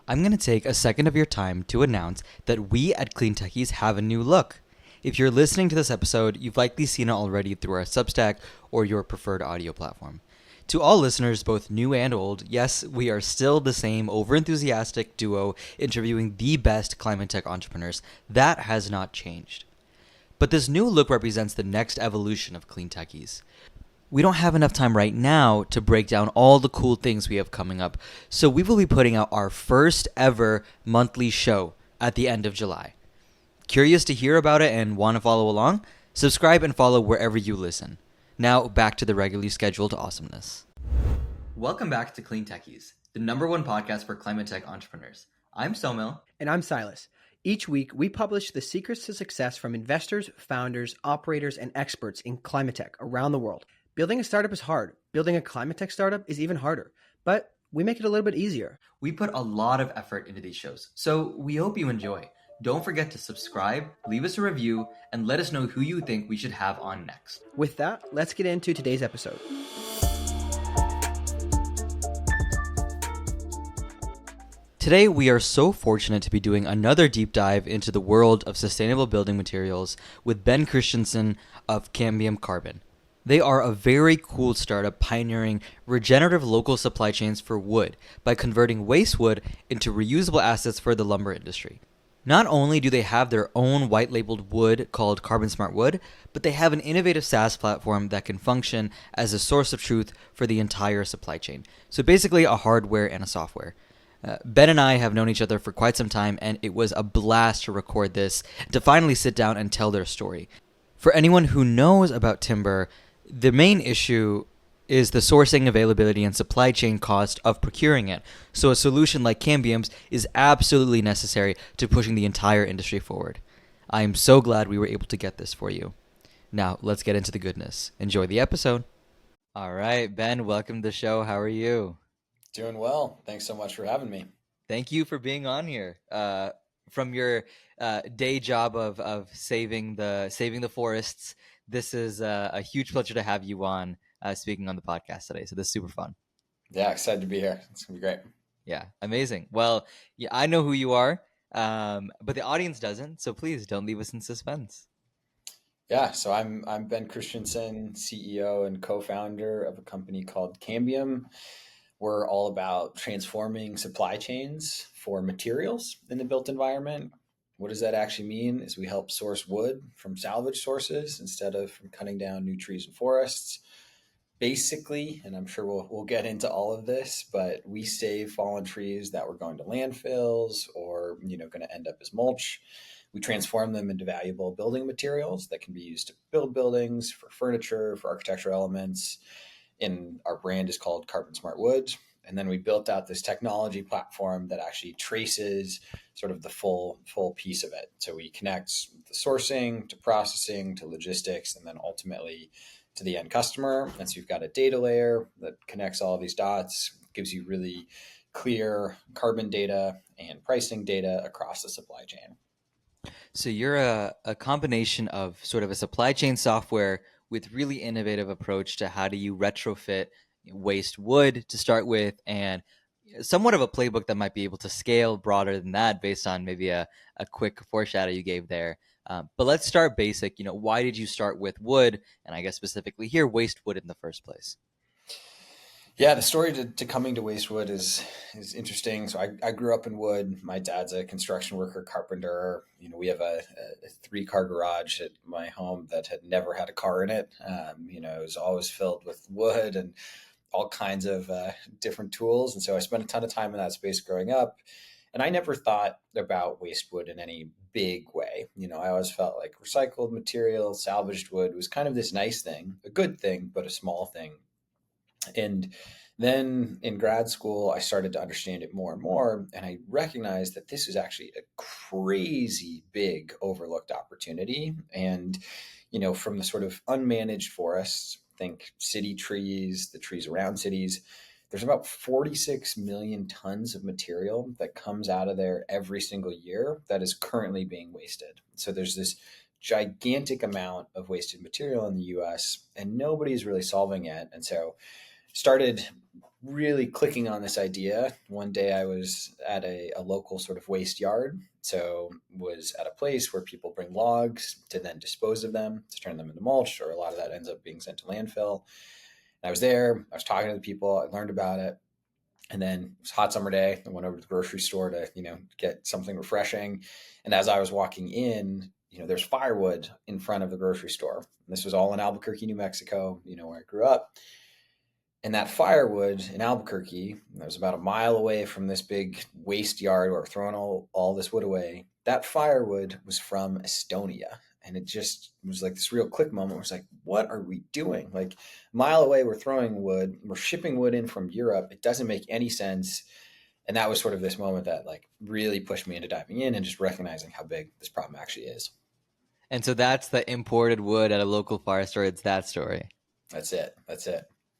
I'm going to take a second of your time to announce that we at Clean Techies have a new look. If you're listening to this episode, you've likely seen it already through our Substack or your preferred audio platform. To all listeners, both new and old, yes, we are still the same overenthusiastic duo interviewing the best climate tech entrepreneurs. That has not changed. But this new look represents the next evolution of Clean Techies. We don't have enough time right now to break down all the cool things we have coming up, so we will be putting out our first ever monthly show at the end of July. Curious to hear about it and want to follow along? Subscribe and follow wherever you listen. Now, back to the regularly scheduled awesomeness. Welcome back to Clean Techies, the #1 podcast for climate tech entrepreneurs. I'm Somil. And I'm Silas. Each week, we publish the secrets to success from investors, founders, operators, and experts in climate tech around the world. Building a startup is hard. Building a climate tech startup is even harder. But we make it a little bit easier. We put a lot of effort into these shows, so we hope you enjoy. Don't forget to subscribe, leave us a review, and let us know who you think we should have on next. With that, let's get into today's episode. Today, we are so fortunate to be doing another deep dive into the world of sustainable building materials with Ben Christensen of Cambium Carbon. They are a very cool startup pioneering regenerative local supply chains for wood by converting waste wood into reusable assets for the lumber industry. Not only do they have their own white-labeled wood called Carbon Smart Wood, but they have an innovative SaaS platform that can function as a source of truth for the entire supply chain. So basically a hardware and a software. Ben and I have known each other for quite some time, and it was a blast to record this, to finally sit down and tell their story. For anyone who knows about timber, the main issue is the sourcing, availability, and supply chain cost of procuring it. So a solution like Cambium's is absolutely necessary to pushing the entire industry forward. I am so glad we were able to get this for you. Now, let's get into the goodness. Enjoy the episode. All right, Ben, welcome to the show. How are you? Doing well. Thanks so much for having me. Thank you for being on here. From your day job of saving the forests, this is a huge pleasure to have you on speaking on the podcast today. So this is super fun. Yeah, excited to be here. It's gonna be great. Yeah, amazing. Well, yeah, I know who you are, but the audience doesn't. So please don't leave us in suspense. Yeah, so I'm Ben Christensen, CEO and co-founder of a company called Cambium. We're all about transforming supply chains for materials in the built environment. What does that actually mean? Is we help source wood from salvage sources instead of from cutting down new trees and forests. Basically, and I'm sure we'll get into all of this, but we save fallen trees that were going to landfills or going to end up as mulch. We transform them into valuable building materials that can be used to build buildings, for furniture, for architectural elements. And our brand is called Carbon Smart Wood. And then we built out this technology platform that actually traces sort of the full piece of it. So we connect the sourcing to processing to logistics and then ultimately to the end customer. And so you've got a data layer that connects all of these dots, gives you really clear carbon data and pricing data across the supply chain. So you're a combination of sort of a supply chain software with really innovative approach to how do you retrofit waste wood to start with, and somewhat of a playbook that might be able to scale broader than that based on maybe a quick foreshadow you gave there. But let's start basic. Why did you start with wood, and I guess specifically here, waste wood in the first place? Yeah, the story to coming to wastewood is interesting. So I grew up in wood. My dad's a construction worker, carpenter. We have a 3-car garage at my home that had never had a car in it. It was always filled with wood and all kinds of different tools. And so I spent a ton of time in that space growing up. And I never thought about waste wood in any big way. I always felt like recycled material, salvaged wood was kind of this nice thing, a good thing, but a small thing. And then in grad school, I started to understand it more and more. And I recognized that this is actually a crazy big overlooked opportunity. And, from the sort of unmanaged forests, think city trees, the trees around cities, there's about 46 million tons of material that comes out of there every single year that is currently being wasted. So there's this gigantic amount of wasted material in the US and nobody's really solving it. And so started really clicking on this idea. One day I was at a local sort of waste yard. So was at a place where people bring logs to then dispose of them, to turn them into mulch, or a lot of that ends up being sent to landfill. And I was there, I was talking to the people, I learned about it. And then it was a hot summer day. I went over to the grocery store to, get something refreshing. And as I was walking in, there's firewood in front of the grocery store. And this was all in Albuquerque, New Mexico, where I grew up. And that firewood in Albuquerque, that was about a mile away from this big waste yard where we're throwing all this wood away. That firewood was from Estonia. And it just was like this real click moment where it's like, what are we doing? Like a mile away, we're throwing wood, we're shipping wood in from Europe. It doesn't make any sense. And that was sort of this moment that like really pushed me into diving in and just recognizing how big this problem actually is. And so that's the imported wood at a local fire store. It's that story. That's it.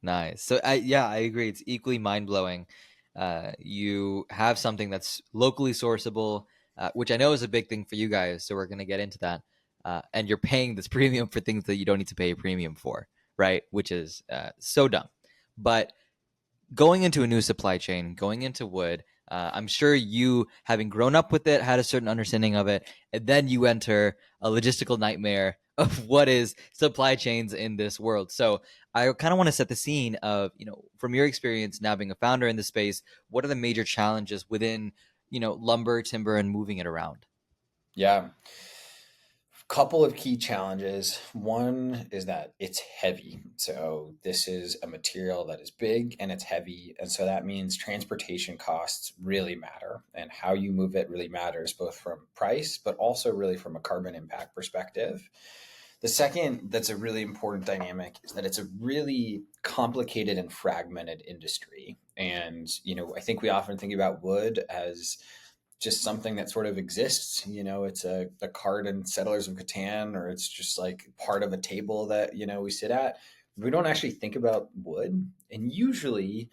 Nice. So I agree. It's equally mind blowing. You have something that's locally sourceable, which I know is a big thing for you guys. So we're going to get into that. And you're paying this premium for things that you don't need to pay a premium for, right? Which is so dumb. But going into a new supply chain, going into wood, I'm sure you, having grown up with it, had a certain understanding of it, and then you enter a logistical nightmare of what is supply chains in this world. So I kind of want to set the scene of, from your experience now being a founder in the space, what are the major challenges within, lumber, timber, and moving it around? Yeah. Couple of key challenges. One is that it's heavy. So this is a material that is big and it's heavy. And so that means transportation costs really matter, and how you move it really matters, both from price, but also really from a carbon impact perspective. The second that's a really important dynamic is that it's a really complicated and fragmented industry. And, I think we often think about wood as just something that sort of exists. It's a card in Settlers of Catan, or it's just like part of a table that, we sit at. We don't actually think about wood. And usually,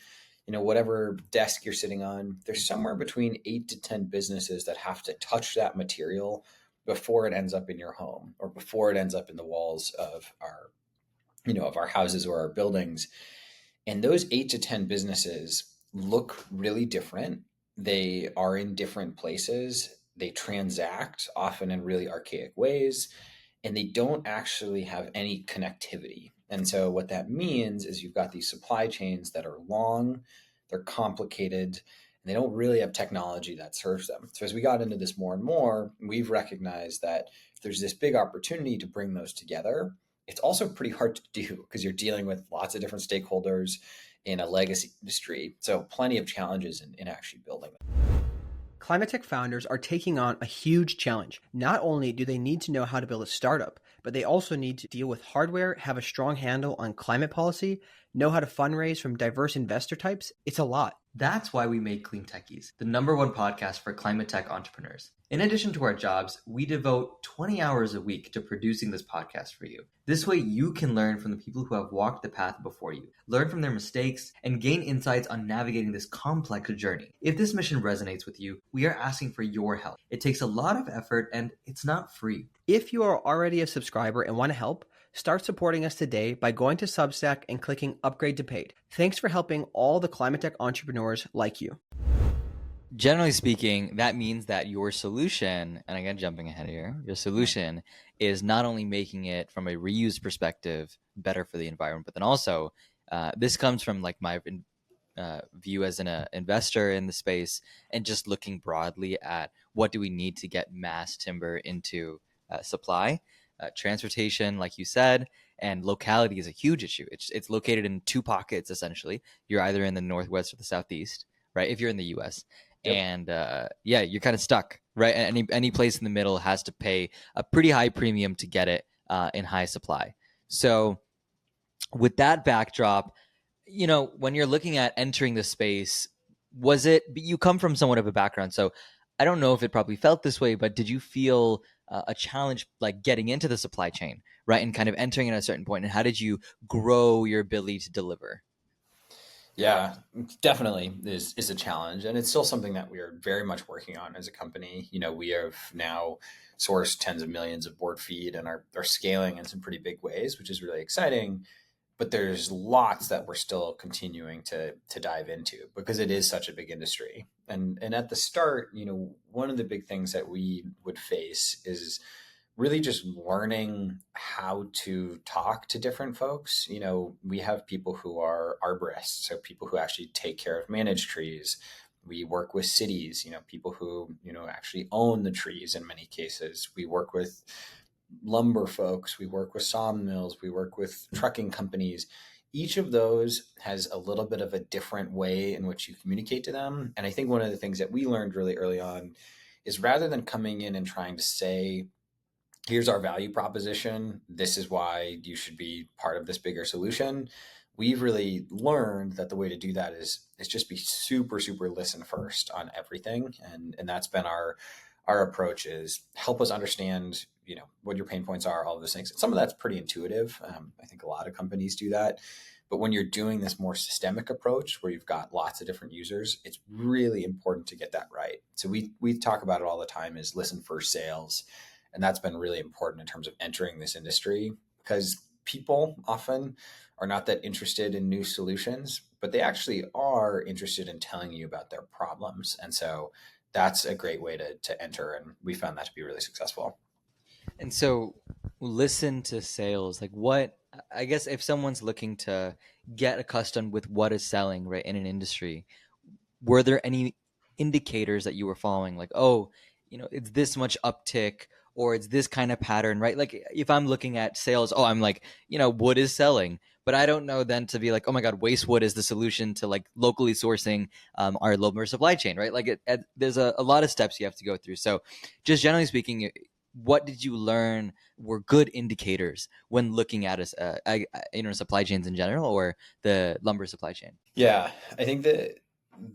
whatever desk you're sitting on, there's somewhere between 8 to 10 businesses that have to touch that material before it ends up in your home, or before it ends up in the walls of our houses or our buildings. And those 8 to 10 businesses look really different. They are in different places. They transact often in really archaic ways, and they don't actually have any connectivity. And so what that means is you've got these supply chains that are long, they're complicated, and they don't really have technology that serves them. So as we got into this more and more, we've recognized that there's this big opportunity to bring those together. It's also pretty hard to do because you're dealing with lots of different stakeholders in a legacy industry. So plenty of challenges in actually building them. Climate tech founders are taking on a huge challenge. Not only do they need to know how to build a startup, but they also need to deal with hardware, have a strong handle on climate policy, know how to fundraise from diverse investor types. It's a lot. That's why we make Clean Techies, the #1 podcast for climate tech entrepreneurs. In addition to our jobs, we devote 20 hours a week to producing this podcast for you. This way you can learn from the people who have walked the path before you, learn from their mistakes, and gain insights on navigating this complex journey. If this mission resonates with you, we are asking for your help. It takes a lot of effort and it's not free. If you are already a subscriber and want to help, start supporting us today by going to Substack and clicking Upgrade to Paid. Thanks for helping all the climate tech entrepreneurs like you. Generally speaking, that means that your solution, and again, jumping ahead here, your solution is not only making it from a reuse perspective better for the environment, but then also this comes from like my view as an investor in the space, and just looking broadly at what do we need to get mass timber into supply. Transportation, like you said, and locality is a huge issue. It's located in two pockets, essentially. You're either in the Northwest or the Southeast, right? If you're in the U.S. Yep. And you're kind of stuck, right? Any place in the middle has to pay a pretty high premium to get it in high supply. So with that backdrop, when you're looking at entering the space, you come from somewhat of a background, so I don't know if it probably felt this way, but did you feel a challenge like getting into the supply chain, right? And kind of entering at a certain point, and how did you grow your ability to deliver? Yeah, definitely is a challenge. And it's still something that we are very much working on as a company. We have now sourced tens of millions of board feet and are scaling in some pretty big ways, which is really exciting. but there's lots that we're still continuing to dive into because it is such a big industry. And at the start, one of the big things that we would face is really just learning how to talk to different folks. We have people who are arborists, so people who actually take care of managed trees. We work with cities, people who, actually own the trees in many cases. We work with lumber folks, we work with sawmills, we work with trucking companies. Each of those has a little bit of a different way in which you communicate to them. And I think one of the things that we learned really early on is rather than coming in and trying to say, here's our value proposition, this is why you should be part of this bigger solution, we've really learned that the way to do that is just be super, super listen first on everything. And that's been our approach, is help us understand, what your pain points are, all of those things. Some of that's pretty intuitive. I think a lot of companies do that. But when you're doing this more systemic approach where you've got lots of different users, it's really important to get that right. So we talk about it all the time, is listen first sales. And that's been really important in terms of entering this industry, because people often are not that interested in new solutions, but they actually are interested in telling you about their problems. And so that's a great way to enter. And we found that to be really successful. And so listen to sales. Like what, I guess if someone's looking to get accustomed with what is selling, right, in an industry, were there any indicators that you were following? Like, oh, it's this much uptick or it's this kind of pattern, right? Like if I'm looking at sales, oh, I'm like, wood is selling. But I don't know then to be like, oh my God, waste wood is the solution to like locally sourcing our lumber supply chain, right? Like there's a lot of steps you have to go through. So just generally speaking, what did you learn were good indicators when looking at supply chains in general or the lumber supply chain? Yeah, I think that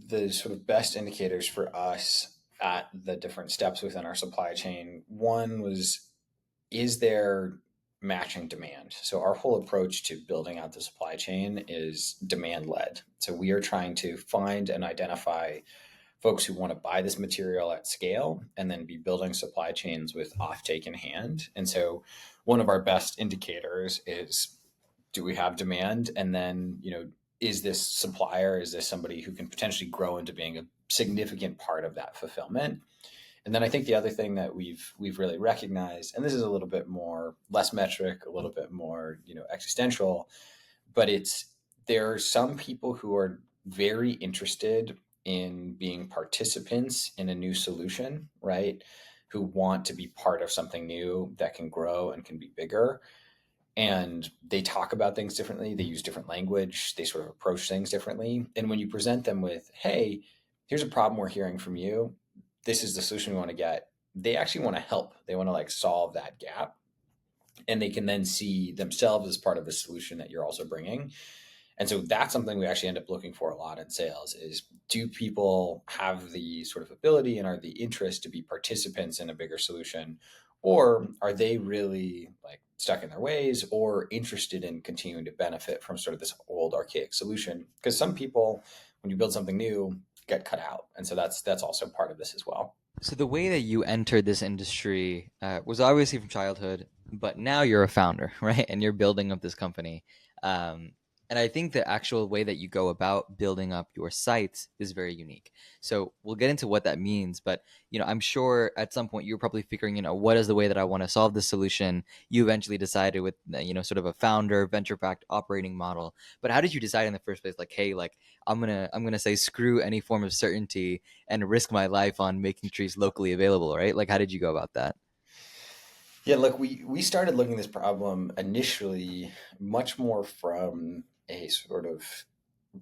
the sort of best indicators for us at the different steps within our supply chain, one was, is there matching demand? So our whole approach to building out the supply chain is demand led. So we are trying to find and identify folks who want to buy this material at scale and then be building supply chains with offtake in hand. And so one of our best indicators is, do we have demand? And then, is this supplier, is this somebody who can potentially grow into being a significant part of that fulfillment? And then I think the other thing that we've really recognized, and this is a little bit more less metric, a little bit more, existential, but there are some people who are very interested in being participants in a new solution, right? Who want to be part of something new that can grow and can be bigger. And they talk about things differently. They use different language. They sort of approach things differently. And when you present them with, hey, here's a problem we're hearing from you, this is the solution we want to get, they actually want to help. They want to like solve that gap. And they can then see themselves as part of the solution that you're also bringing. And so that's something we actually end up looking for a lot in sales, is, do people have the sort of ability and are the interest to be participants in a bigger solution? Or are they really like stuck in their ways or interested in continuing to benefit from sort of this old archaic solution? Because some people, when you build something new, get cut out. And so that's also part of this as well. So the way that you entered this industry was obviously from childhood, but now you're a founder, right? And you're building up this company. Um, and I think the actual way that you go about building up your sites is very unique. So we'll get into what that means, but I'm sure at some point you're probably figuring, what is the way that I want to solve this solution. You eventually decided with, sort of a founder venture-backed operating model. But how did you decide in the first place, like, hey, like I'm gonna say screw any form of certainty and risk my life on making trees locally available, right? Like, how did you go about that? Yeah, look, we started looking at this problem initially much more from a sort of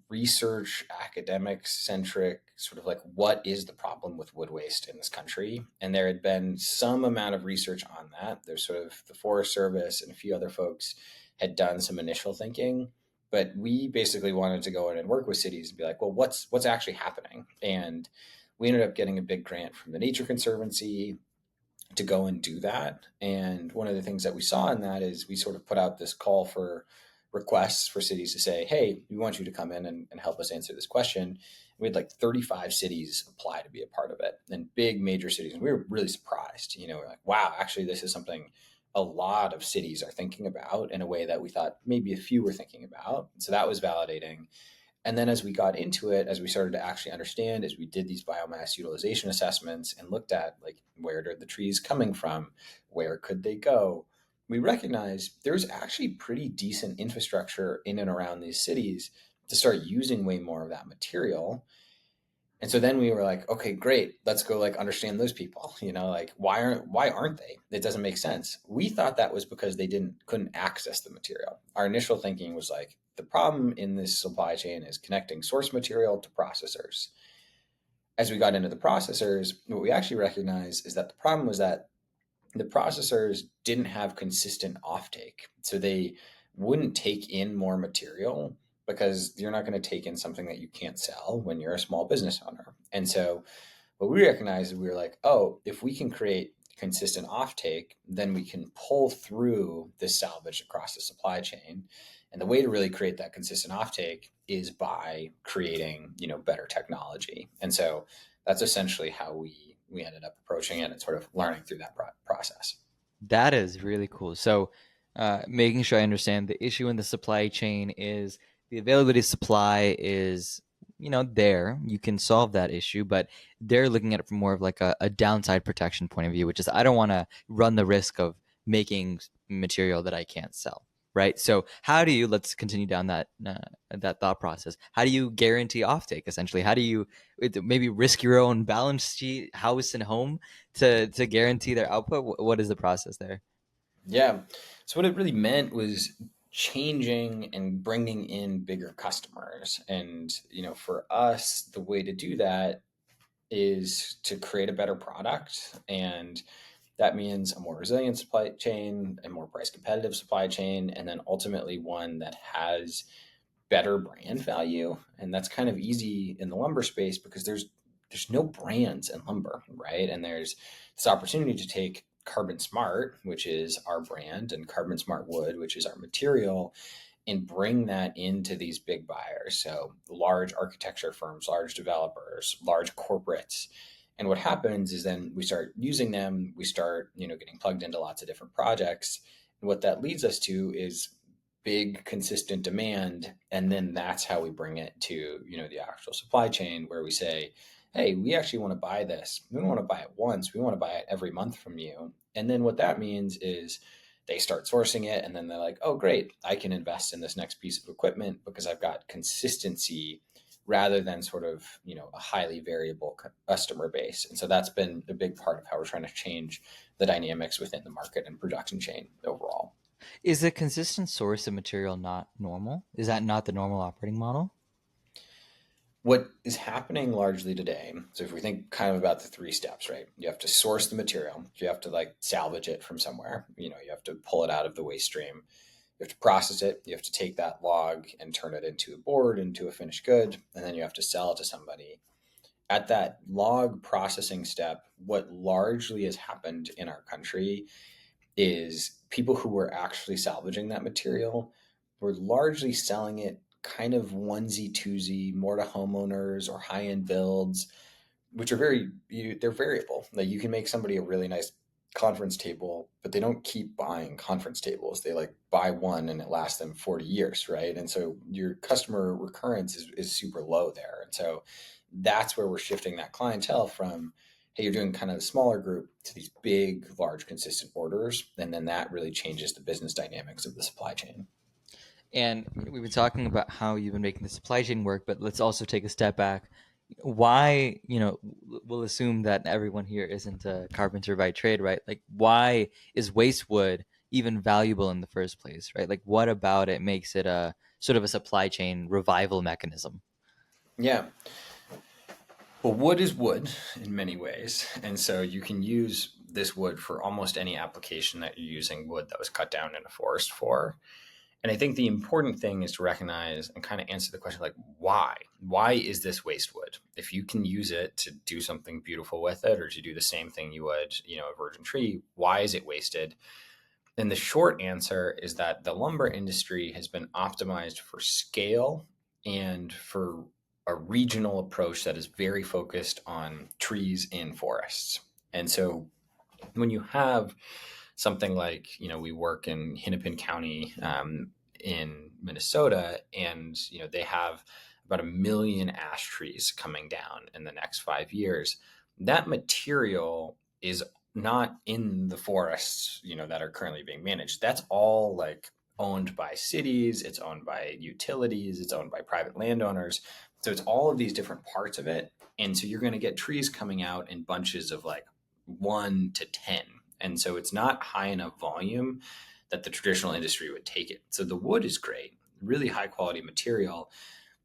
research, academic centric, sort of like, what is the problem with wood waste in this country? And there had been some amount of research on that. There's sort of the Forest Service and a few other folks had done some initial thinking, but we basically wanted to go in and work with cities and be like, well, what's actually happening? And we ended up getting a big grant from the Nature Conservancy to go and do that. And one of the things that we saw in that is we sort of put out this call for requests for cities to say, hey, we want you to come in and help us answer this question. We had like 35 cities apply to be a part of it, and big major cities. And we were really surprised. We're like, wow, actually, this is something a lot of cities are thinking about in a way that we thought maybe a few were thinking about. So that was validating. And then as we got into it, as we started to actually understand, as we did these biomass utilization assessments and looked at like where are the trees coming from, where could they go, we recognized there's actually pretty decent infrastructure in and around these cities to start using way more of that material. And so then we were like, okay, great. Let's go like understand those people. Like why aren't they? It doesn't make sense. We thought that was because they couldn't access the material. Our initial thinking was like the problem in this supply chain is connecting source material to processors. As we got into the processors, what we actually recognized is that the problem was that the processors didn't have consistent offtake. So they wouldn't take in more material because you're not going to take in something that you can't sell when you're a small business owner. And so what we recognized is we were like, oh, if we can create consistent offtake, then we can pull through this salvage across the supply chain. And the way to really create that consistent offtake is by creating, better technology. And so that's essentially how we ended up approaching it and sort of learning through that process. That is really cool. So, making sure I understand the issue in the supply chain is the availability of supply is, there. You can solve that issue, but they're looking at it from more of like a downside protection point of view, which is I don't want to run the risk of making material that I can't sell. Right. So, how do you? Let's continue down that thought process. How do you guarantee offtake? Essentially, how do you maybe risk your own balance sheet, house, and home to guarantee their output? What is the process there? Yeah. So what it really meant was changing and bringing in bigger customers. And, for us, the way to do that is to create a better product. And that means a more resilient supply chain, a more price competitive supply chain, and then ultimately one that has better brand value. And that's kind of easy in the lumber space because there's no brands in lumber, right? And there's this opportunity to take Carbon Smart, which is our brand, and Carbon Smart Wood, which is our material, and bring that into these big buyers. So large architecture firms, large developers, large corporates. And what happens is then we start using them, we start, getting plugged into lots of different projects. And what that leads us to is big consistent demand. And then that's how we bring it to, the actual supply chain where we say, hey, we actually want to buy this. We don't want to buy it once. We want to buy it every month from you. And then what that means is they start sourcing it and then they're like, oh, great, I can invest in this next piece of equipment because I've got consistency rather than sort of, a highly variable customer base. And so that's been a big part of how we're trying to change the dynamics within the market and production chain overall. Is a consistent source of material not normal? Is that not the normal operating model? What is happening largely today, so if we think kind of about the three steps, right? You have to source the material. You have to like salvage it from somewhere. You have to pull it out of the waste stream. You have to process it. You have to take that log and turn it into a board, into a finished good, and then you have to sell it to somebody. At that log processing step, what largely has happened in our country is people who were actually salvaging that material were largely selling it kind of onesie twosie, more to homeowners or high end builds, which are they're variable. Like you can make somebody a really nice conference table, but they don't keep buying conference tables. They like buy one and it lasts them 40 years, right? And so your customer recurrence is super low there. And so that's where we're shifting that clientele from, hey, you're doing kind of a smaller group to these big, large, consistent orders. And then that really changes the business dynamics of the supply chain. And we've been talking about how you've been making the supply chain work, but let's also take a step back. Why, we'll assume that everyone here isn't a carpenter by trade, right? Like, why is waste wood even valuable in the first place, right? Like, what about it makes it a sort of a supply chain revival mechanism? Yeah. Well, wood is wood in many ways. And so you can use this wood for almost any application that you're using wood that was cut down in a forest for. And I think the important thing is to recognize and kind of answer the question like, why? Why is this waste wood? If you can use it to do something beautiful with it or to do the same thing you would, a virgin tree, why is it wasted? And the short answer is that the lumber industry has been optimized for scale and for a regional approach that is very focused on trees in forests. And so when you have something like, we work in Hennepin County in Minnesota, and, they have about 1 million ash trees coming down in the next 5 years. That material is not in the forests, that are currently being managed. That's all like owned by cities, it's owned by utilities, it's owned by private landowners. So it's all of these different parts of it. And so you're going to get trees coming out in bunches of like 1 to 10. And so it's not high enough volume that the traditional industry would take it. So the wood is great, really high quality material,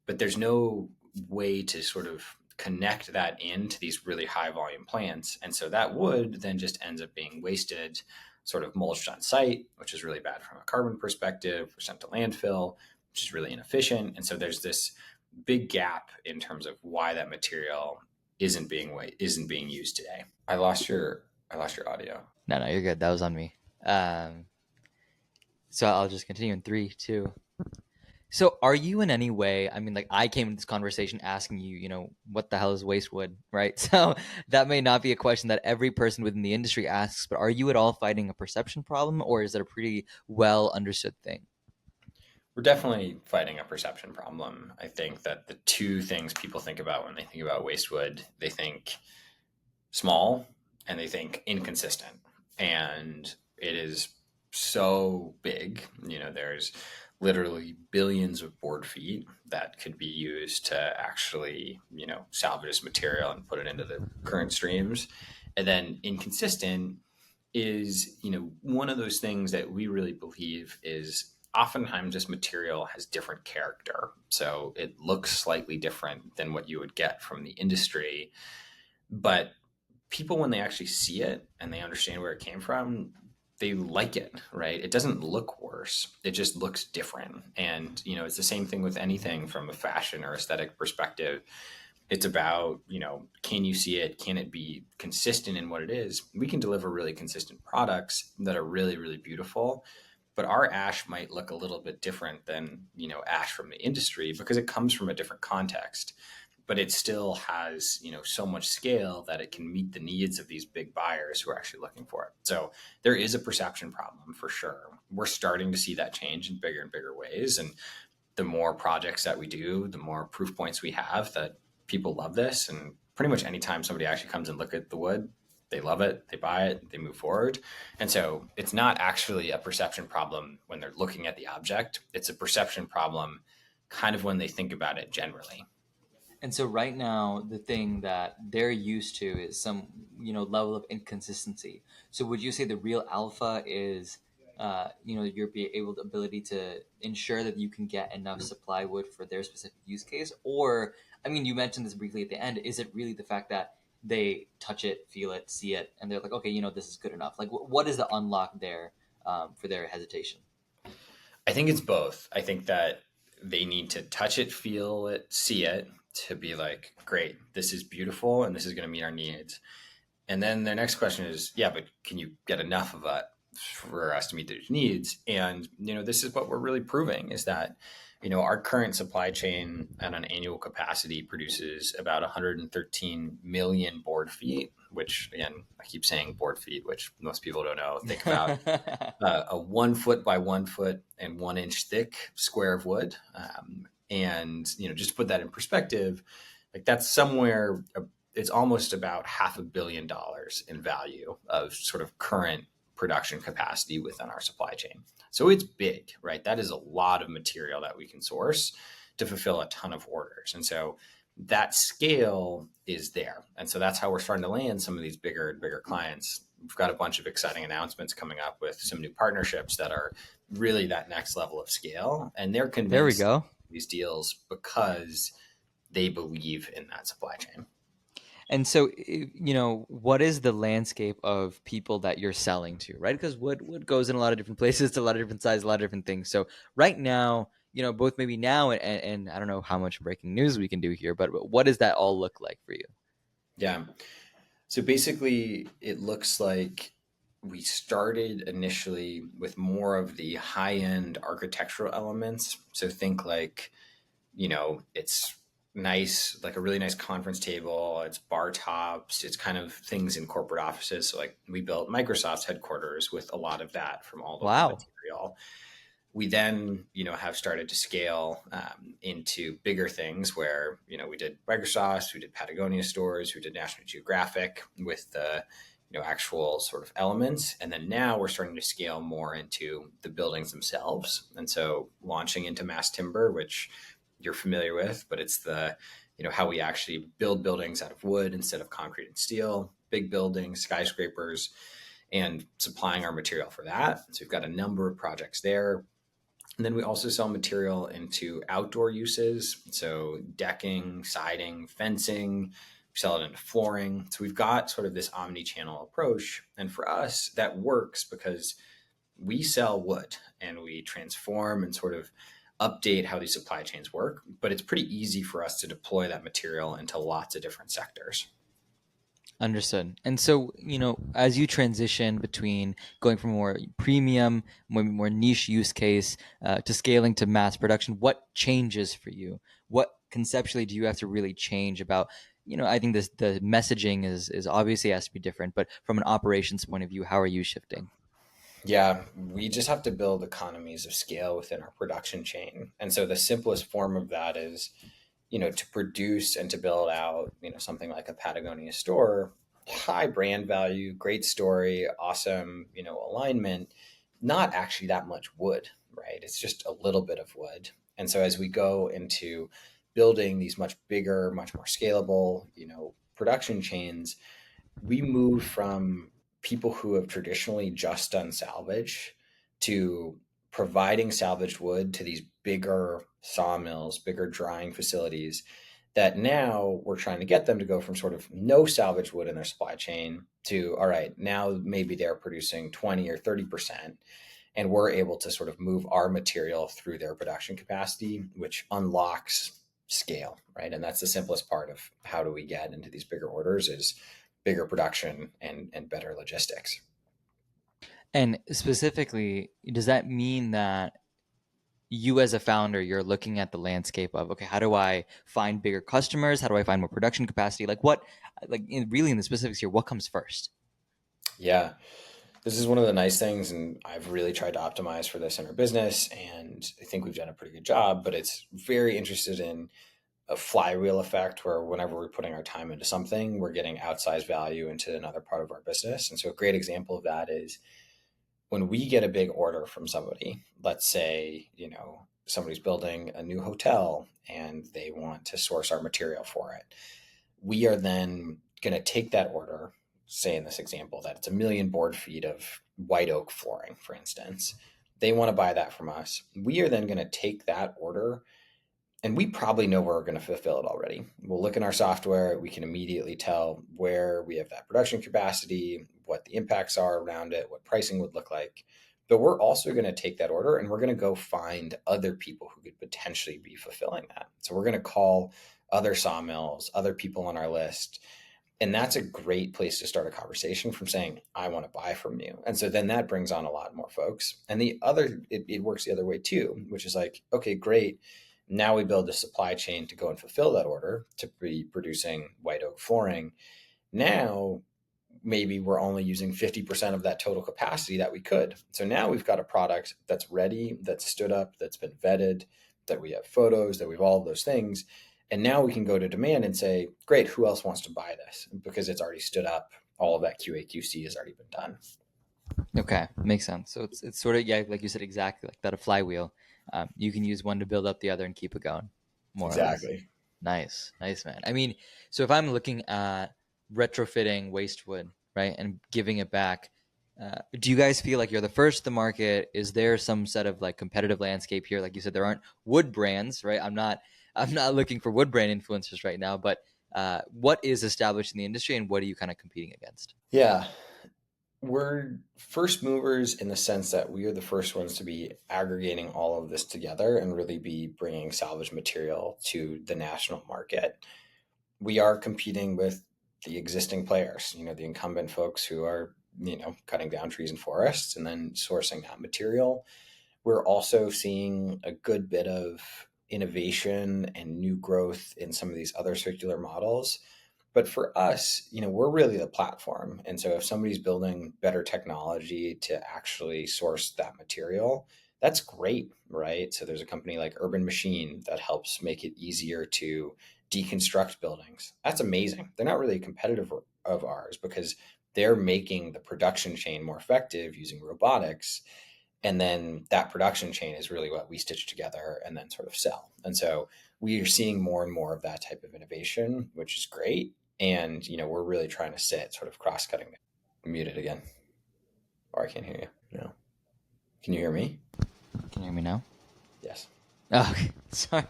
but there's no way to sort of connect that into these really high volume plants. And so that wood then just ends up being wasted, sort of mulched on site, which is really bad from a carbon perspective, sent to landfill, which is really inefficient. And so there's this big gap in terms of why that material isn't being used today. I lost your audio. No, you're good. That was on me. So I'll just continue in 3, 2. So are you in any way, I mean, like I came into this conversation asking you, what the hell is waste wood, right? So that may not be a question that every person within the industry asks, but are you at all fighting a perception problem, or is it a pretty well understood thing? We're definitely fighting a perception problem. I think that the two things people think about when they think about waste wood, they think small and they think inconsistent. And it is so big. There's literally billions of board feet that could be used to actually, salvage this material and put it into the current streams. And then inconsistent is, one of those things that we really believe is oftentimes this material has different character. So it looks slightly different than what you would get from the industry. But people, when they actually see it and they understand where it came from, they like it, right? It doesn't look worse. It just looks different. And, it's the same thing with anything from a fashion or aesthetic perspective. It's about, can you see it? Can it be consistent in what it is? We can deliver really consistent products that are really, really beautiful. But our ash might look a little bit different than, ash from the industry because it comes from a different context. But it still has, so much scale that it can meet the needs of these big buyers who are actually looking for it. So there is a perception problem for sure. We're starting to see that change in bigger and bigger ways. And the more projects that we do, the more proof points we have that people love this. And pretty much anytime somebody actually comes and look at the wood, they love it, they buy it, they move forward. And so it's not actually a perception problem when they're looking at the object. It's a perception problem kind of when they think about it generally. And so right now, the thing that they're used to is some, level of inconsistency. So would you say the real alpha is, your ability to ensure that you can get enough supply wood for their specific use case? Or, I mean, you mentioned this briefly at the end. Is it really the fact that they touch it, feel it, see it, and they're like, okay, this is good enough? Like, what is the unlock there for their hesitation? I think it's both. I think that they need to touch it, feel it, see it to be like, great, this is beautiful and this is going to meet our needs. And then their next question is, yeah, but can you get enough of it for us to meet those needs? And, this is what we're really proving is that, our current supply chain at an annual capacity produces about 113 million board feet, which again, I keep saying board feet, which most people don't know. Think about a 1 foot by 1 foot and 1 inch thick square of wood. And, just to put that in perspective, like that's somewhere, it's almost about $500 million in value of sort of current production capacity within our supply chain. So it's big, right? That is a lot of material that we can source to fulfill a ton of orders. And so that scale is there. And so that's how we're starting to land some of these bigger and bigger clients. We've got a bunch of exciting announcements coming up with some new partnerships that are really that next level of scale. And they're convinced There we go. these deals because they believe in that supply chain. And so, what is the landscape of people that you're selling to, right? Because wood goes in a lot of different places, to a lot of different sizes, a lot of different things. So right now, both maybe now and I don't know how much breaking news we can do here, but what does that all look like for you? Yeah. So basically, it looks like we started initially with more of the high-end architectural elements. So think like, it's nice, like a really nice conference table. It's bar tops. It's kind of things in corporate offices. So like we built Microsoft's headquarters with a lot of that from all the wood Wow. material. We then, have started to scale into bigger things where, we did Microsoft, we did Patagonia stores, we did National Geographic with the, actual sort of elements. And then now we're starting to scale more into the buildings themselves. And so launching into mass timber, which you're familiar with, but it's the, how we actually build buildings out of wood instead of concrete and steel, big buildings, skyscrapers, and supplying our material for that. So we've got a number of projects there. And then we also sell material into outdoor uses. So decking, siding, fencing, we sell it into flooring. So we've got sort of this omni-channel approach. And for us, that works because we sell wood and we transform and sort of update how these supply chains work. But it's pretty easy for us to deploy that material into lots of different sectors. Understood. And so, as you transition between going from more premium, more niche use case to scaling to mass production, what changes for you? What conceptually do you have to really change about? I think the messaging is obviously has to be different, but from an operations point of view, how are you shifting? Yeah, we just have to build economies of scale within our production chain. And so the simplest form of that is, to produce and to build out, something like a Patagonia store, high brand value, great story, awesome, alignment, not actually that much wood, right? It's just a little bit of wood. And so as we go into building these much bigger, much more scalable, production chains, we move from people who have traditionally just done salvage to providing salvaged wood to these bigger sawmills, bigger drying facilities that now we're trying to get them to go from sort of no salvage wood in their supply chain to, all right, now maybe they're producing 20 or 30%. And we're able to sort of move our material through their production capacity, which unlocks scale, right? And that's the simplest part of how do we get into these bigger orders is bigger production and better logistics. And specifically, does that mean that you as a founder, you're looking at the landscape of, okay, how do I find bigger customers? How do I find more production capacity? Really in the specifics here, what comes first? Yeah. This is one of the nice things, and I've really tried to optimize for this in our business, and I think we've done a pretty good job, but it's very interested in a flywheel effect where whenever we're putting our time into something, we're getting outsized value into another part of our business. And so a great example of that is when we get a big order from somebody, let's say, somebody's building a new hotel and they want to source our material for it. We are then going to take that order, say in this example that it's 1 million board feet of white oak flooring, for instance. They want to buy that from us. We are then going to take that order and we probably know where we're going to fulfill it already. We'll look in our software. We can immediately tell where we have that production capacity, what the impacts are around it, what pricing would look like. But we're also going to take that order and we're going to go find other people who could potentially be fulfilling that. So we're going to call other sawmills, other people on our list. And that's a great place to start a conversation from saying, I want to buy from you. And so then that brings on a lot more folks. And it works the other way too, which is like, okay, great. Now we build the supply chain to go and fulfill that order to be producing white oak flooring. Now, maybe we're only using 50% of that total capacity that we could. So now we've got a product that's ready, that's stood up, that's been vetted, that we have photos, that we've all of those things. And now we can go to demand and say, great, who else wants to buy this? Because it's already stood up. All of that QA/QC has already been done. Okay, makes sense. So it's sort of, yeah, like you said, exactly like that, a flywheel. You can use one to build up the other and keep it going, more or less. Exactly. Nice, nice, man. I mean, so if I'm looking at retrofitting waste wood, right, and giving it back, do you guys feel like you're the first to the market? Is there some set of like competitive landscape here? Like you said, there aren't wood brands, right? I'm not looking for wood brand influencers right now, but what is established in the industry and what are you kind of competing against? Yeah. We're first movers in the sense that we are the first ones to be aggregating all of this together and really be bringing salvage material to the national market. We are competing with the existing players, the incumbent folks who are, cutting down trees and forests and then sourcing that material. We're also seeing a good bit of innovation and new growth in some of these other circular models. But for us, we're really the platform. And so if somebody's building better technology to actually source that material, that's great, right? So there's a company like Urban Machine that helps make it easier to deconstruct buildings. That's amazing. They're not really a competitive of ours because they're making the production chain more effective using robotics. And then that production chain is really what we stitch together and then sort of sell. And so we are seeing more and more of that type of innovation, which is great. And, we're really trying to sit sort of cross-cutting. I'm muted again. Or I can't hear you. No. Can you hear me? Can you hear me now? Yes. Oh, okay. Sorry.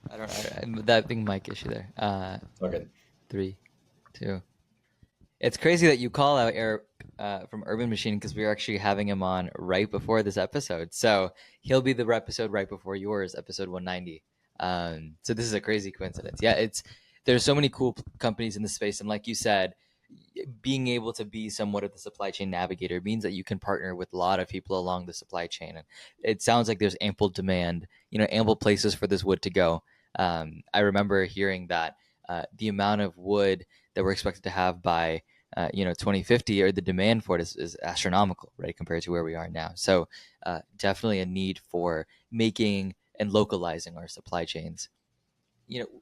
I don't know. That big mic issue there. Okay. 3, 2. It's crazy that you call out Eric from Urban Machine because we were actually having him on right before this episode. So he'll be the episode right before yours, episode 190. So this is a crazy coincidence. Yeah, there's so many cool companies in the space, and like you said, being able to be somewhat of the supply chain navigator means that you can partner with a lot of people along the supply chain, and it sounds like there's ample demand, ample places for this wood to go. I remember hearing that the amount of wood that we're expected to have by 2050, or the demand for it is astronomical, right, compared to where we are now. So definitely a need for making and localizing our supply chains.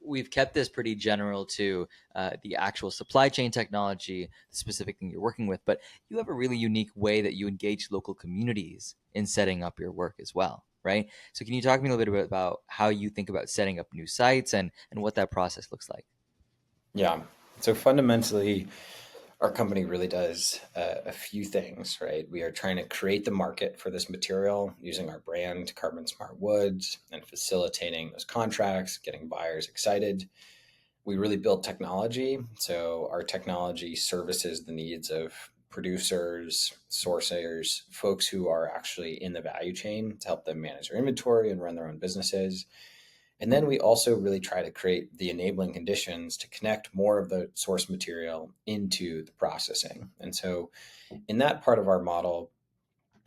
We've kept this pretty general to the actual supply chain technology, the specific thing you're working with, but you have a really unique way that you engage local communities in setting up your work as well, right? So can you talk to me a little bit about how you think about setting up new sites and what that process looks like? Yeah. So fundamentally, our company really does a few things, right? We are trying to create the market for this material using our brand, Carbon Smart Woods, and facilitating those contracts, getting buyers excited. We really build technology. So our technology services the needs of producers, sourcers, folks who are actually in the value chain to help them manage their inventory and run their own businesses. And then we also really try to create the enabling conditions to connect more of the source material into the processing. And so in that part of our model,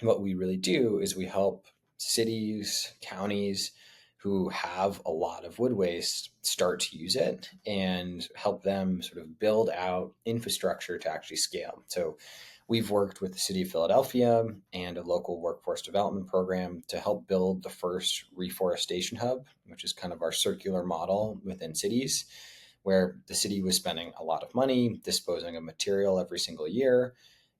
what we really do is we help cities, counties who have a lot of wood waste start to use it and help them sort of build out infrastructure to actually scale. So we've worked with the city of Philadelphia and a local workforce development program to help build the first reforestation hub, which is kind of our circular model within cities, where the city was spending a lot of money disposing of material every single year.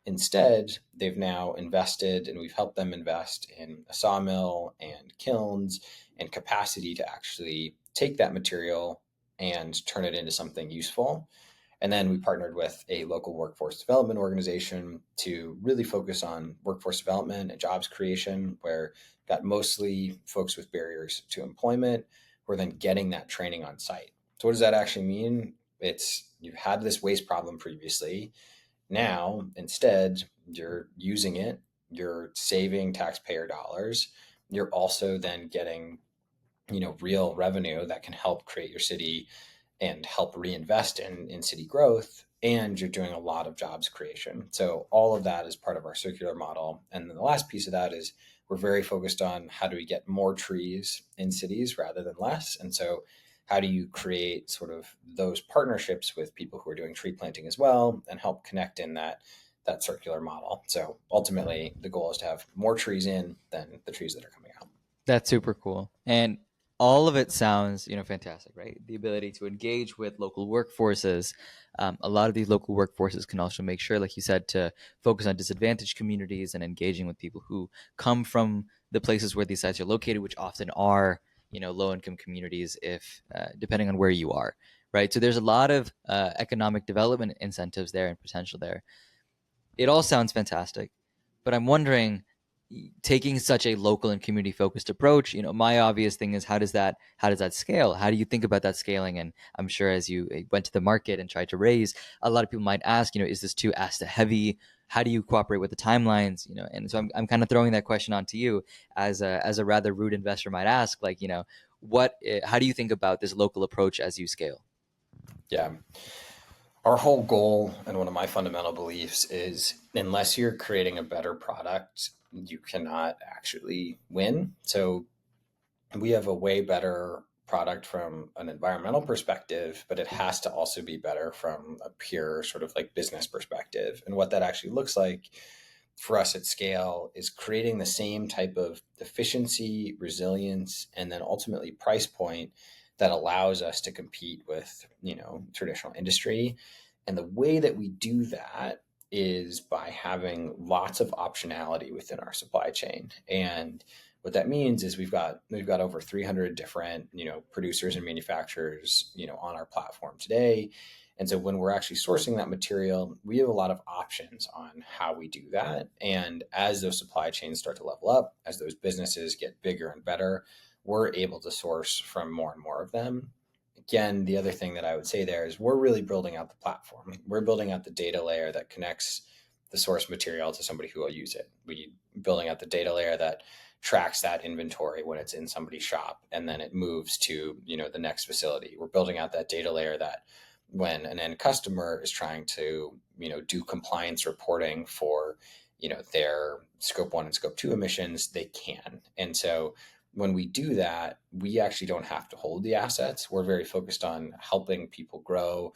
Instead, they've now invested, and we've helped them invest in a sawmill and kilns and capacity to actually take that material and turn it into something useful. And then we partnered with a local workforce development organization to really focus on workforce development and jobs creation, where got mostly folks with barriers to employment who are then getting that training on site. So what does that actually mean? It's you've had this waste problem previously. Now, instead, you're using it, you're saving taxpayer dollars. You're also then getting, real revenue that can help create your city and help reinvest in city growth. And you're doing a lot of jobs creation. So all of that is part of our circular model. And then the last piece of that is we're very focused on how do we get more trees in cities rather than less. And so how do you create sort of those partnerships with people who are doing tree planting as well and help connect in that circular model. So ultimately the goal is to have more trees in than the trees that are coming out. That's super cool. And all of it sounds, fantastic, right? The ability to engage with local workforces. A lot of these local workforces can also make sure, like you said, to focus on disadvantaged communities and engaging with people who come from the places where these sites are located, which often are, low income communities, if depending on where you are, right? So there's a lot of economic development incentives there and potential there. It all sounds fantastic, but I'm wondering, taking such a local and community focused approach, my obvious thing is how does that scale? How do you think about that scaling? And I'm sure as you went to the market and tried to raise, a lot of people might ask, is this too ASTA heavy? How do you cooperate with the timelines? And so I'm kind of throwing that question onto you as a rather rude investor might ask, like, how do you think about this local approach as you scale? Yeah. Our whole goal and one of my fundamental beliefs is unless you're creating a better product, you cannot actually win. So we have a way better product from an environmental perspective, but it has to also be better from a pure sort of like business perspective. And what that actually looks like for us at scale is creating the same type of efficiency, resilience, and then ultimately price point that allows us to compete with, traditional industry. And the way that we do that is by having lots of optionality within our supply chain. And what that means is we've got over 300 different, producers and manufacturers, on our platform today. And so when we're actually sourcing that material, we have a lot of options on how we do that. And as those supply chains start to level up, as those businesses get bigger and better, we're able to source from more and more of them. Again, the other thing that I would say there is we're really building out the platform. We're building out the data layer that connects the source material to somebody who will use it. We building out the data layer that tracks that inventory when it's in somebody's shop, and then it moves to, the next facility. We're building out that data layer that when an end customer is trying to, do compliance reporting for, their scope 1 and scope 2 emissions, they can. And so when we do that, we actually don't have to hold the assets. We're very focused on helping people grow,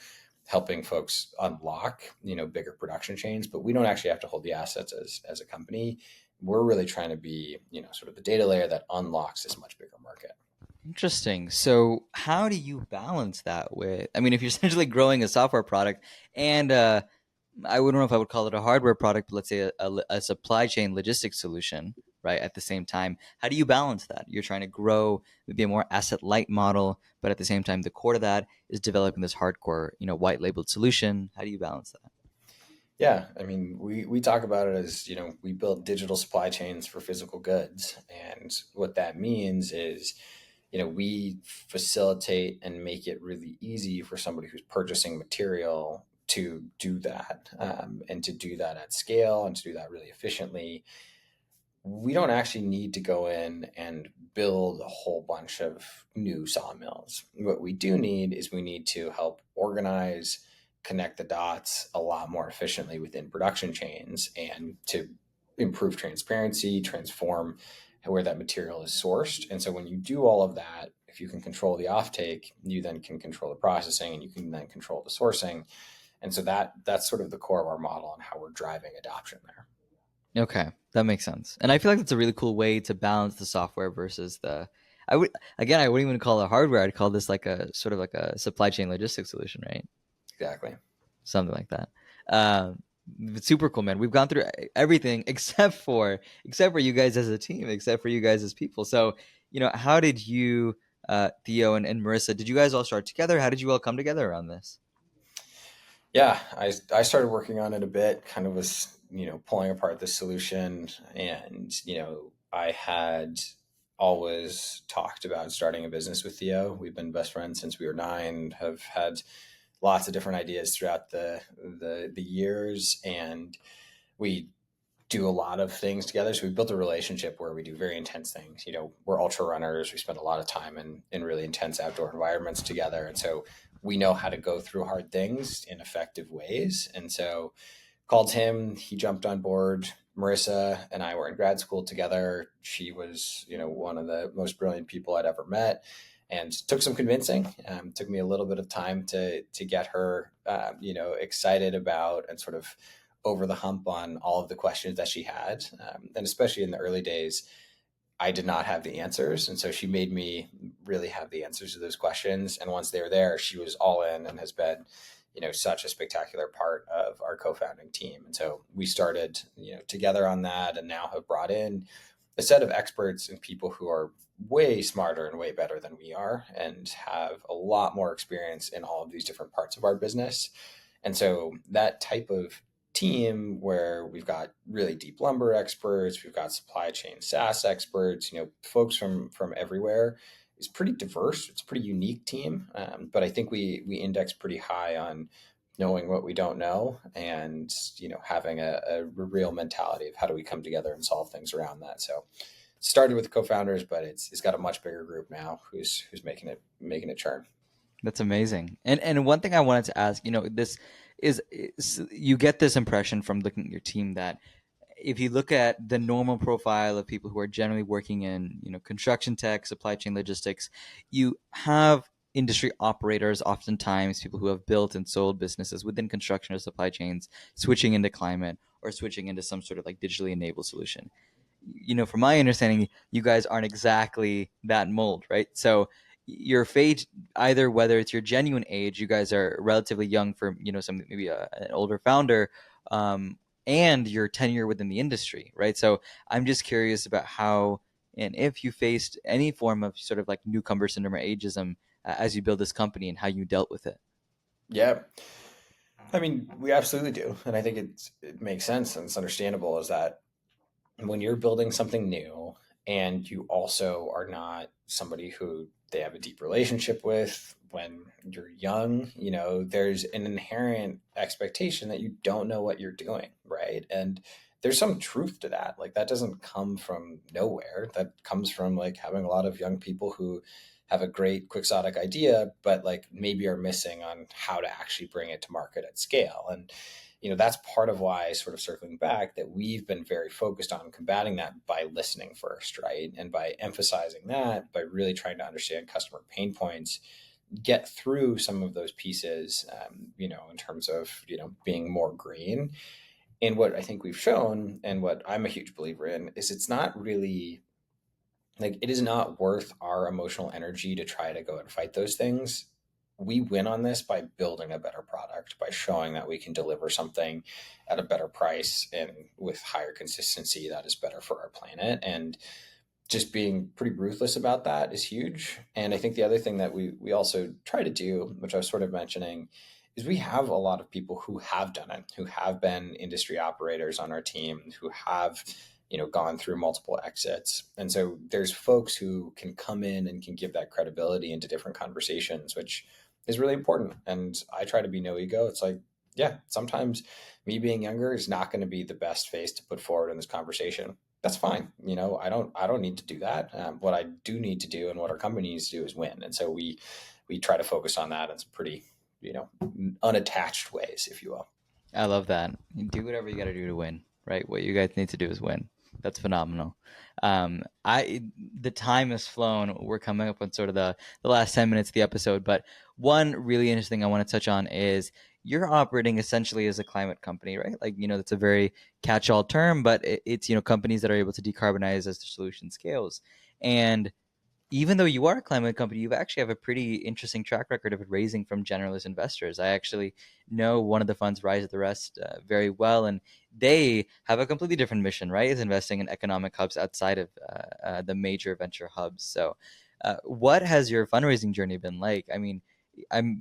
helping folks unlock, bigger production chains, but we don't actually have to hold the assets as a company. We're really trying to be, sort of the data layer that unlocks this much bigger market. Interesting. So, how do you balance that with? I mean, if you're essentially growing a software product, and I wouldn't know if I would call it a hardware product, but let's say a supply chain logistics solution, right? At the same time, how do you balance that? You're trying to grow maybe a more asset light model, but at the same time, the core to that is developing this hardcore, white labeled solution. How do you balance that? Yeah, I mean, we talk about it as, we build digital supply chains for physical goods. And what that means is, we facilitate and make it really easy for somebody who's purchasing material to do that, and to do that at scale and to do that really efficiently. We don't actually need to go in and build a whole bunch of new sawmills. What we do need is we need to help organize, connect the dots a lot more efficiently within production chains and to improve transparency, transform where that material is sourced. And so when you do all of that, if you can control the offtake, you then can control the processing and you can then control the sourcing. And so that's sort of the core of our model and how we're driving adoption there. Okay, that makes sense. And I feel like that's a really cool way to balance the software versus the. I wouldn't even call it hardware. I'd call this like a sort of like a supply chain logistics solution, right? Exactly. Something like that. It's super cool, man. We've gone through everything except for you guys as a team, except for you guys as people. So, how did you, Theo and Marissa, did you guys all start together? How did you all come together around this? Yeah, I started working on it a bit, kind of was, pulling apart the solution. And, I had always talked about starting a business with Theo. We've been best friends since we were 9, have had lots of different ideas throughout the years. And we do a lot of things together. So we built a relationship where we do very intense things. We're ultra runners. We spend a lot of time in really intense outdoor environments together. And so we know how to go through hard things in effective ways. And so called him, he jumped on board. Marissa and I were in grad school together. She was, one of the most brilliant people I'd ever met, and took some convincing. Took me a little bit of time to get her, excited about and sort of over the hump on all of the questions that she had. And especially in the early days, I did not have the answers. And so she made me really have the answers to those questions. And once they were there, she was all in and has been, such a spectacular part of our co-founding team. And so we started, together on that, and now have brought in a set of experts and people who are way smarter and way better than we are and have a lot more experience in all of these different parts of our business. And so that type of team where we've got really deep lumber experts, we've got supply chain SaaS experts, folks from everywhere, is pretty diverse. It's a pretty unique team, but I think we index pretty high on knowing what we don't know, and having a real mentality of how do we come together and solve things around that. So it started with co-founders, but it's got a much bigger group now who's making it churn. That's amazing. And one thing I wanted to ask, this is you get this impression from looking at your team that if you look at the normal profile of people who are generally working in, construction tech, supply chain logistics, you have industry operators, oftentimes people who have built and sold businesses within construction or supply chains, switching into climate or switching into some sort of like digitally enabled solution. From my understanding, you guys aren't exactly that mold, right? So your fate, either whether it's your genuine age, you guys are relatively young for, some maybe an older founder, and your tenure within the industry, right? So I'm just curious about how and if you faced any form of sort of like newcomer syndrome or ageism as you build this company and how you dealt with it. Yeah. I mean, we absolutely do. And I think it makes sense and it's understandable is that when you're building something new and you also are not somebody who they have a deep relationship with when you're young, there's an inherent expectation that you don't know what you're doing, right? And there's some truth to that. Like that doesn't come from nowhere. That comes from like having a lot of young people who have a great quixotic idea, but like maybe are missing on how to actually bring it to market at scale. And that's part of why, sort of circling back, that we've been very focused on combating that by listening first, right? And by emphasizing that, by really trying to understand customer pain points, get through some of those pieces, in terms of, being more green. And what I think we've shown, and what I'm a huge believer in, is it's not really like it is not worth our emotional energy to try to go and fight those things. We win on this by building a better product, by showing that we can deliver something at a better price and with higher consistency that is better for our planet. And just being pretty ruthless about that is huge. And I think the other thing that we also try to do, which I was sort of mentioning, is we have a lot of people who have done it, who have been industry operators on our team, who have gone through multiple exits. And so there's folks who can come in and can give that credibility into different conversations, which is really important. And I try to be no ego. It's like, yeah, sometimes me being younger is not going to be the best face to put forward in this conversation. That's fine. I don't need to do that. What I do need to do and what our company needs to do is win. And so we try to focus on that in some pretty, unattached ways, if you will. I love that. You do whatever you got to do to win, right? What you guys need to do is win. That's phenomenal. The time has flown. We're coming up on sort of the last 10 minutes of the episode, but one really interesting thing I want to touch on is you're operating essentially as a climate company, right? Like, that's a very catch-all term, but it's, companies that are able to decarbonize as the solution scales. And even though you are a climate company, you actually have a pretty interesting track record of raising from generalist investors. I actually know one of the funds, Rise of the Rest, very well, and they have a completely different mission, right? Is investing in economic hubs outside of the major venture hubs. So, what has your fundraising journey been like? I mean,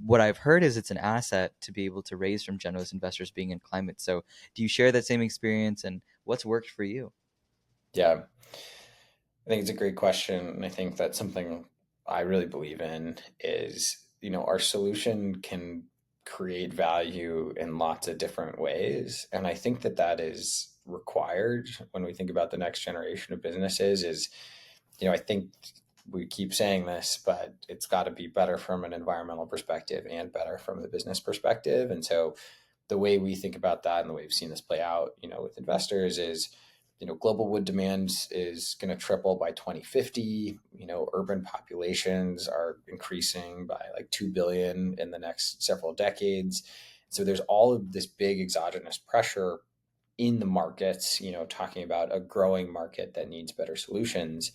what I've heard is it's an asset to be able to raise from generalist investors being in climate. So, do you share that same experience, and what's worked for you? Yeah. I think it's a great question. And I think that's something I really believe in is, our solution can create value in lots of different ways. And I think that that is required when we think about the next generation of businesses is, I think we keep saying this, but it's got to be better from an environmental perspective and better from the business perspective. And so the way we think about that and the way we've seen this play out, with investors is, global wood demand is going to triple by 2050. Urban populations are increasing by like 2 billion in the next several decades. So there's all of this big exogenous pressure in the markets, talking about a growing market that needs better solutions.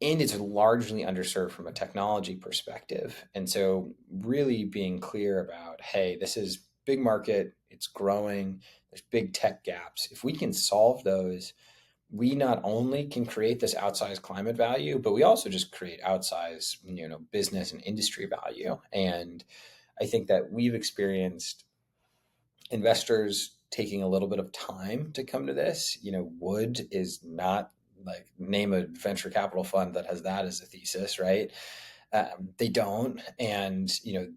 And it's largely underserved from a technology perspective. And so really being clear about, hey, this is big market, it's growing, there's big tech gaps. If we can solve those, we not only can create this outsized climate value, but we also just create outsized, business and industry value. And I think that we've experienced investors taking a little bit of time to come to this. Wood is not like name a venture capital fund that has that as a thesis, right? They don't. And,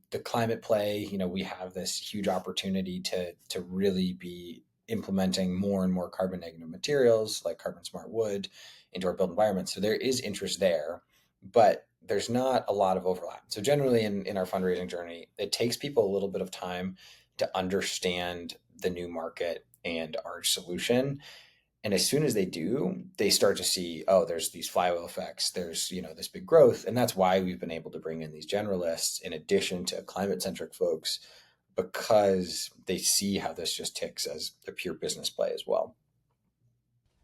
the climate play, we have this huge opportunity to really be implementing more and more carbon negative materials like carbon smart wood into our built environment. So there is interest there, but there's not a lot of overlap. So generally in our fundraising journey, it takes people a little bit of time to understand the new market and our solution. And as soon as they do, they start to see, oh, there's these flywheel effects. There's, this big growth. And that's why we've been able to bring in these generalists in addition to climate centric folks, because they see how this just ticks as a pure business play as well.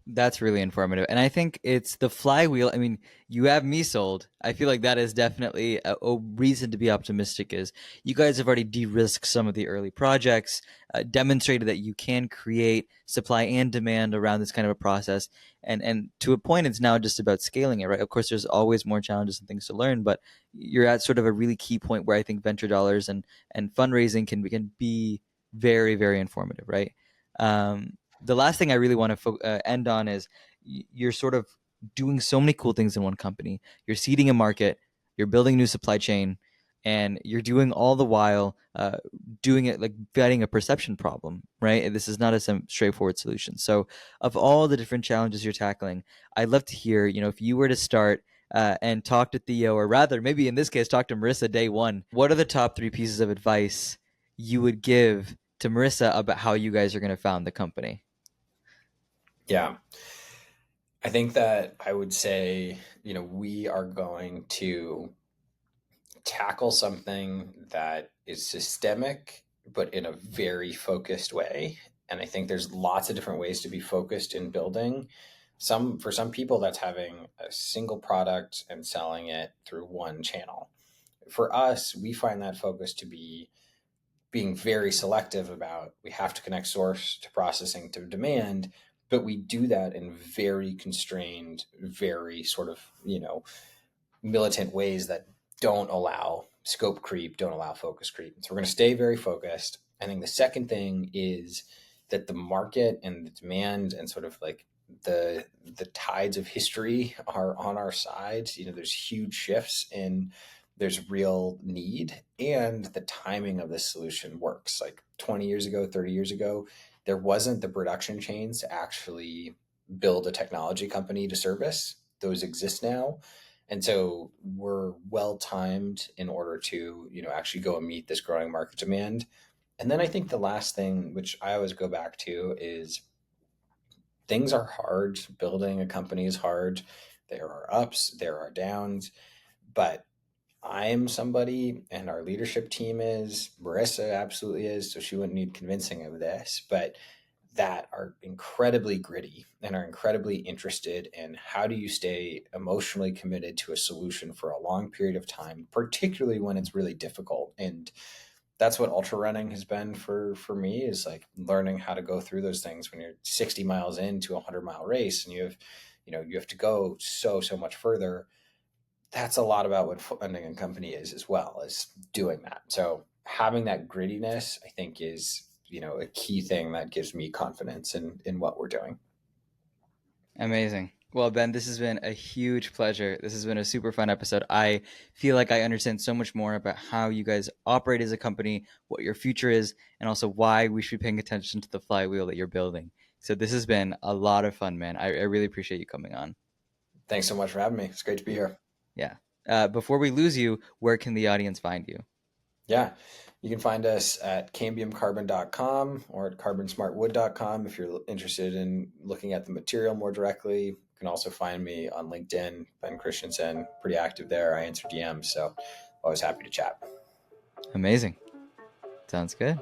That's really informative. And I think it's the flywheel. I mean, you have me sold. I feel like that is definitely a reason to be optimistic is you guys have already de-risked some of the early projects, demonstrated that you can create supply and demand around this kind of a process. And to a point, it's now just about scaling it, right? Of course, there's always more challenges and things to learn, but you're at sort of a really key point where I think venture dollars and fundraising can be very, very informative, right? The last thing I really want to end on is you're sort of doing so many cool things in one company. You're seeding a market, you're building a new supply chain, and you're doing all the while doing it like fighting a perception problem, right? This is not a straightforward solution. So, of all the different challenges you're tackling, I'd love to hear, if you were to start and talk to Theo, or rather, maybe in this case, talk to Marissa day one, what are the top 3 pieces of advice you would give to Marissa about how you guys are going to found the company? Yeah. I think that I would say, we are going to tackle something that is systemic, but in a very focused way. And I think there's lots of different ways to be focused in building. For some people, that's having a single product and selling it through one channel. For us, we find that focus to be being very selective about we have to connect source to processing to demand, but we do that in very constrained, very sort of, militant ways that don't allow scope creep, don't allow focus creep. So we're going to stay very focused. I think the second thing is that the market and the demand and sort of like the tides of history are on our side. There's huge shifts and there's real need, and the timing of this solution works. Like 20 years ago, 30 years ago, there wasn't the production chains to actually build a technology company to service. Those exist now. And so we're well timed in order to, actually go and meet this growing market demand. And then I think the last thing, which I always go back to, is things are hard. Building a company is hard. There are ups, there are downs, but I am somebody, and our leadership team is, Marissa absolutely is, so she wouldn't need convincing of this, but that are incredibly gritty and are incredibly interested in how do you stay emotionally committed to a solution for a long period of time, particularly when it's really difficult. And that's what ultra running has been for me, is like learning how to go through those things when you're 60 miles into a 100-mile race and you have to go so much further. That's a lot about what funding a company is as well, as doing that. So having that grittiness, I think, is a key thing that gives me confidence in what we're doing. Amazing. Well, Ben, this has been a huge pleasure. This has been a super fun episode. I feel like I understand so much more about how you guys operate as a company, what your future is, and also why we should be paying attention to the flywheel that you're building. So this has been a lot of fun, man. I really appreciate you coming on. Thanks so much for having me. It's great to be here. Yeah. Before we lose you, where can the audience find you? Yeah. You can find us at cambiumcarbon.com or at carbonsmartwood.com if you're interested in looking at the material more directly. You can also find me on LinkedIn, Ben Christensen, pretty active there. I answer DMs, so always happy to chat. Amazing. Sounds good.